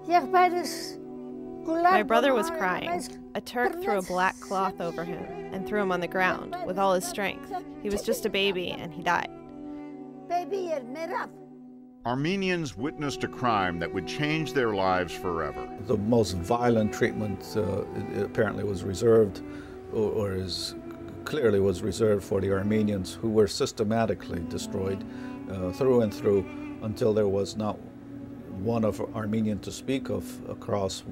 My brother was crying. A Turk threw a black cloth over him and threw him on the ground with all his strength. He was just a baby and he died. Armenians witnessed a crime that would change their lives forever. The most violent treatment apparently was reserved, clearly was reserved for the Armenians, who were systematically destroyed through and through until there was not one of Armenian to speak of across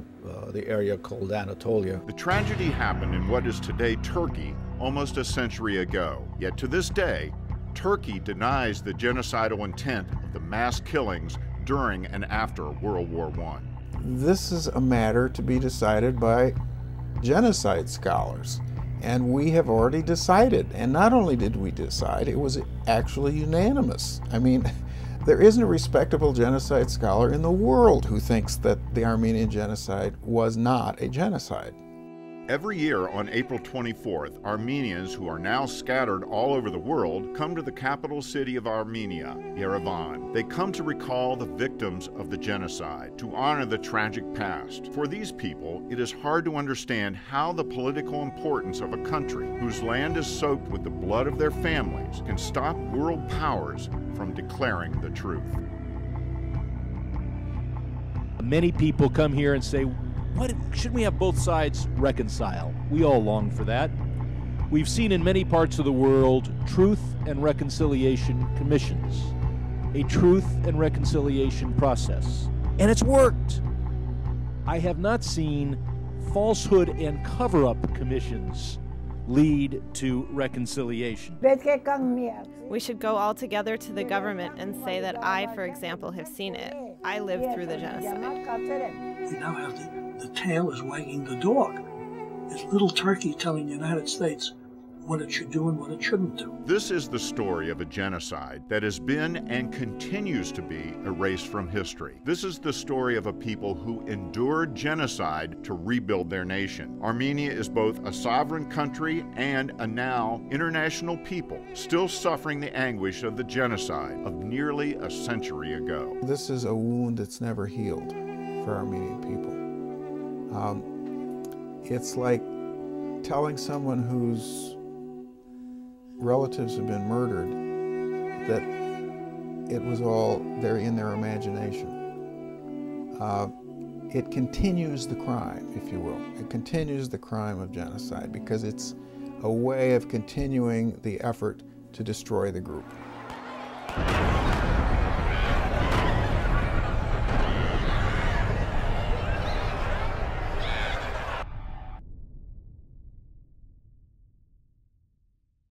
the area called Anatolia. The tragedy happened in what is today Turkey almost a century ago. Yet to this day, Turkey denies the genocidal intent of the mass killings during and after World War I. This is a matter to be decided by genocide scholars. And we have already decided. And not only did we decide, it was actually unanimous. I mean, there isn't a respectable genocide scholar in the world who thinks that the Armenian genocide was not a genocide. Every year on April 24th, Armenians who are now scattered all over the world come to the capital city of Armenia, Yerevan. They come to recall the victims of the genocide, to honor the tragic past. For these people, it is hard to understand how the political importance of a country whose land is soaked with the blood of their families can stop world powers from declaring the truth. Many people come here and say, shouldn't we have both sides reconcile? We all long for that. We've seen in many parts of the world truth and reconciliation commissions, a truth and reconciliation process, and it's worked. I have not seen falsehood and cover-up commissions lead to reconciliation. We should go all together to the government and say that I, for example, have seen it. I lived through the genocide. You now have the tail is wagging the dog. It's little Turkey telling the United States what it should do and what it shouldn't do. This is the story of a genocide that has been and continues to be erased from history. This is the story of a people who endured genocide to rebuild their nation. Armenia is both a sovereign country and a now international people, still suffering the anguish of the genocide of nearly a century ago. This is a wound that's never healed for Armenian people. It's like telling someone whose relatives have been murdered that it was all there in their imagination. It continues the crime, if you will. It continues the crime of genocide because it's a way of continuing the effort to destroy the group.